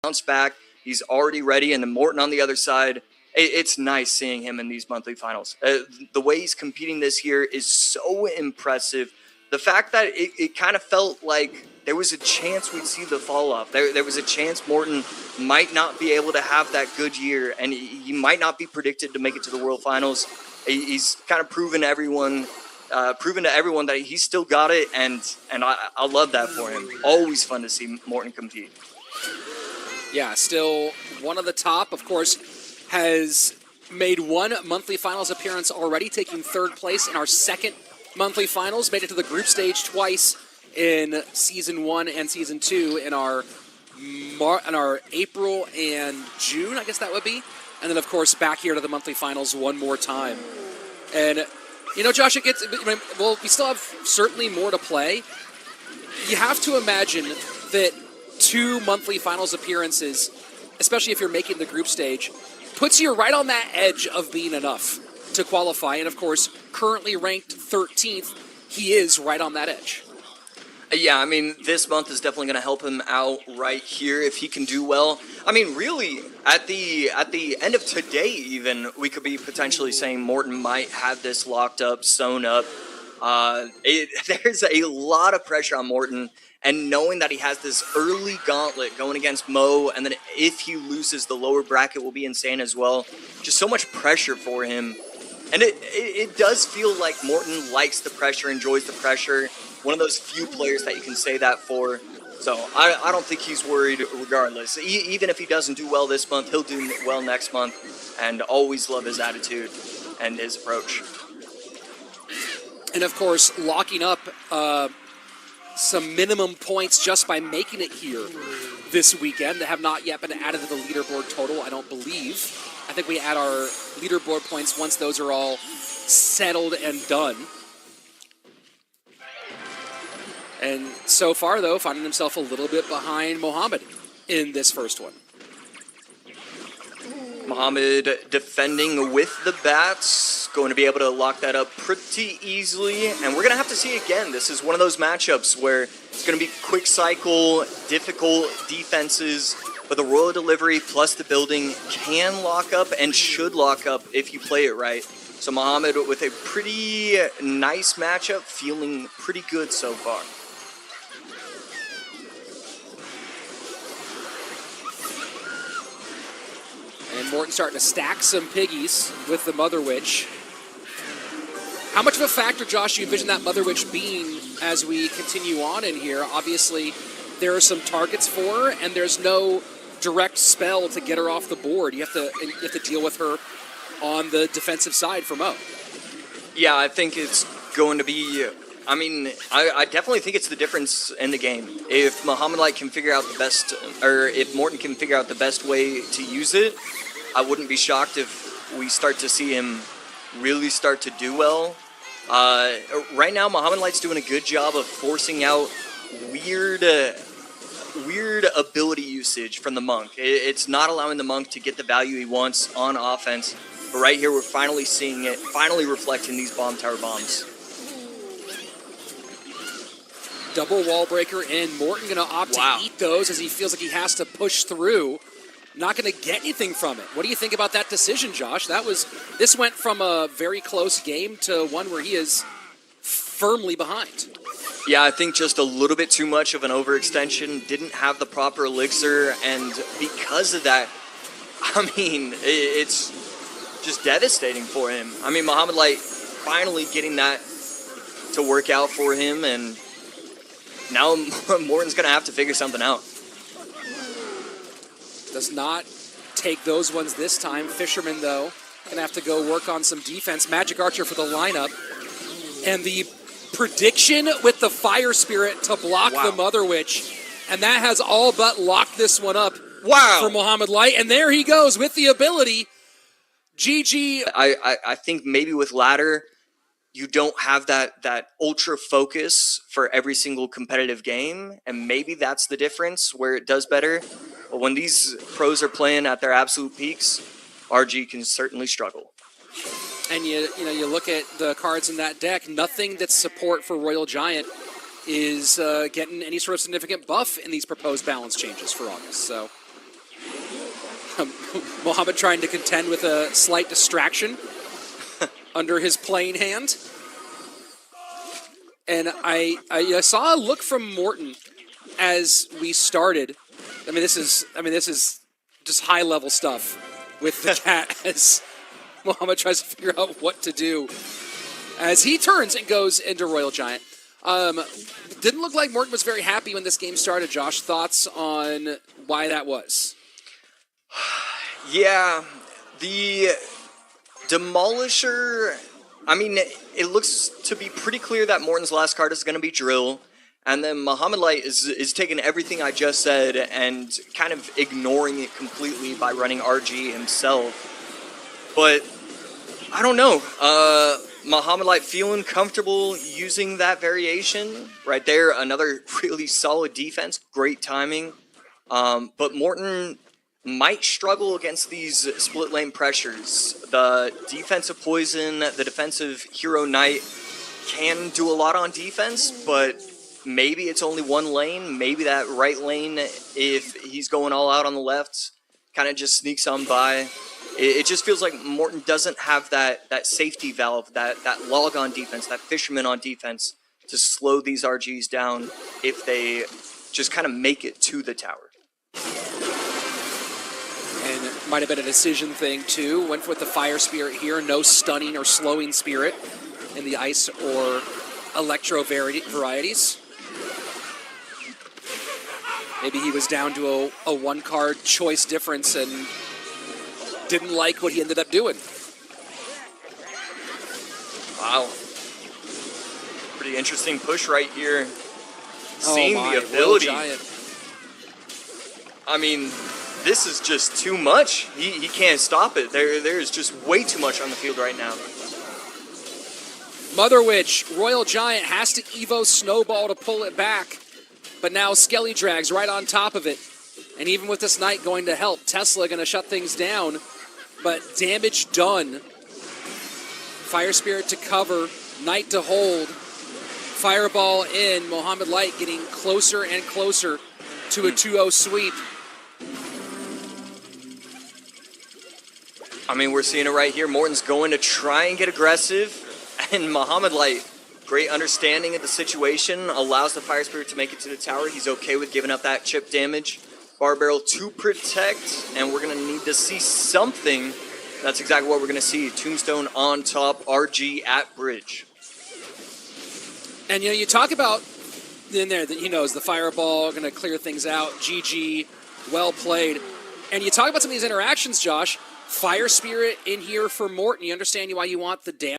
bounce back. He's already ready. And then Morten on the other side. It's nice seeing him in these monthly finals. The way he's competing this year is so impressive. The fact that it kind of felt like there was a chance we'd see the fall off. There was a chance Morten might not be able to have that good year, and he might not be predicted to make it to the World Finals. He's kind of proven to everyone that he's still got it, and I love that for him. Always fun to see Morten compete. Yeah, still one of the top, of course, has made one monthly finals appearance already, taking third place in our second monthly finals, made it to the group stage twice in Season 1 and Season 2 in our April and June, I guess that would be. And then, of course, back here to the monthly finals one more time. And, you know, Josh, we still have certainly more to play. You have to imagine that 2 monthly finals appearances, especially if you're making the group stage, puts you right on that edge of being enough to qualify. And, of course, currently ranked 13th, he is right on that edge. Yeah, I mean, this month is definitely going to help him out right here if he can do well. I mean, really, at the end of today even, we could be potentially saying Morten might have this locked up, sewn up. There's a lot of pressure on Morten, and knowing that he has this early gauntlet going against Mo, and then if he loses, the lower bracket will be insane as well. Just so much pressure for him. And it does feel like Morten likes the pressure, enjoys the pressure. One of those few players that you can say that for. So I don't think he's worried regardless. Even if he doesn't do well this month, he'll do well next month. And always love his attitude and his approach. And of course, locking up some minimum points just by making it here this weekend that have not yet been added to the leaderboard total, I don't believe. I think we add our leaderboard points once those are all settled and done. And so far, though, finding himself a little bit behind Mohamed in this first one. Mohamed defending with the bats, going to be able to lock that up pretty easily. And we're going to have to see again. This is one of those matchups where it's going to be quick cycle, difficult defenses, but the Royal delivery plus the building can lock up and should lock up if you play it right. So Mohamed with a pretty nice matchup, feeling pretty good so far. And Morten starting to stack some piggies with the Mother Witch. How much of a factor, Josh, do you envision that Mother Witch being as we continue on in here? Obviously, there are some targets for her, and there's no direct spell to get her off the board. You have to deal with her on the defensive side for Mo. Yeah, I think it's going to be... I mean, I definitely think it's the difference in the game. If Mohamed Light can figure out the best, or if Morten can figure out the best way to use it, I wouldn't be shocked if we start to see him really start to do well. Right now, Mohamed Light's doing a good job of forcing out weird ability usage from the Monk. It's not allowing the Monk to get the value he wants on offense. But right here, we're finally seeing it, finally reflecting these bomb tower bombs. Double wall breaker in. Morten going to opt to eat those as he feels like he has to push through. Not going to get anything from it. What do you think about that decision, Josh? This went from a very close game to one where he is firmly behind. Yeah, I think just a little bit too much of an overextension. Didn't have the proper elixir, and because of that, I mean, it's just devastating for him. I mean, Mohamed Light finally getting that to work out for him, and now Morten's going to have to figure something out. Does not take those ones this time. Fisherman, though, going to have to go work on some defense. Magic Archer for the lineup. And the prediction with the Fire Spirit to block the Mother Witch. And that has all but locked this one up for Mohamed Light. And there he goes with the ability. GG. I think maybe with ladder, you don't have that ultra focus for every single competitive game, and maybe that's the difference where it does better. But when these pros are playing at their absolute peaks, RG can certainly struggle. And you look at the cards in that deck, nothing that's support for Royal Giant is getting any sort of significant buff in these proposed balance changes for August. So Mohamed trying to contend with a slight distraction under his playing hand. And I saw a look from Morten as we started. I mean, this is just high level stuff with the cat as Mohamed tries to figure out what to do as he turns and goes into Royal Giant. Didn't look like Morten was very happy when this game started. Josh, thoughts on why that was? Yeah, the Demolisher, I mean, it looks to be pretty clear that Morten's last card is going to be Drill, and then Mohamed Light is taking everything I just said and kind of ignoring it completely by running RG himself. But, I don't know, Mohamed Light feeling comfortable using that variation right there. Another really solid defense, great timing. But Morten might struggle against these split lane pressures. The defensive poison, the defensive hero knight can do a lot on defense, but maybe it's only one lane. Maybe that right lane, if he's going all out on the left, kind of just sneaks on by. It just feels like Morten doesn't have that safety valve, that log on defense, that fisherman on defense to slow these RGs down if they just kind of make it to the tower. And it might have been a decision thing, too. Went with the Fire Spirit here. No stunning or slowing Spirit in the Ice or Electro varieties. Maybe he was down to a one-card choice difference and didn't like what he ended up doing. Wow. Pretty interesting push right here. Seeing the ability. I mean, this is just too much. He can't stop it. There's just way too much on the field right now. Mother Witch, Royal Giant has to Evo Snowball to pull it back. But now Skelly Drag's right on top of it. And even with this Knight going to help, Tesla going to shut things down. But damage done. Fire Spirit to cover, Knight to hold. Fireball in, Mohamed Light getting closer and closer to a 2-0 sweep. I mean, we're seeing it right here. Morten's going to try and get aggressive. And Mohamed Light, great understanding of the situation, allows the Fire Spirit to make it to the tower. He's okay with giving up that chip damage. Bar Barrel to protect, and we're going to need to see something. That's exactly what we're going to see. Tombstone on top, RG at bridge. And, you know, you talk about in there that he knows the Fireball going to clear things out. GG, well played. And you talk about some of these interactions, Josh. Fire Spirit in here for Morten. You understand why you want the damage.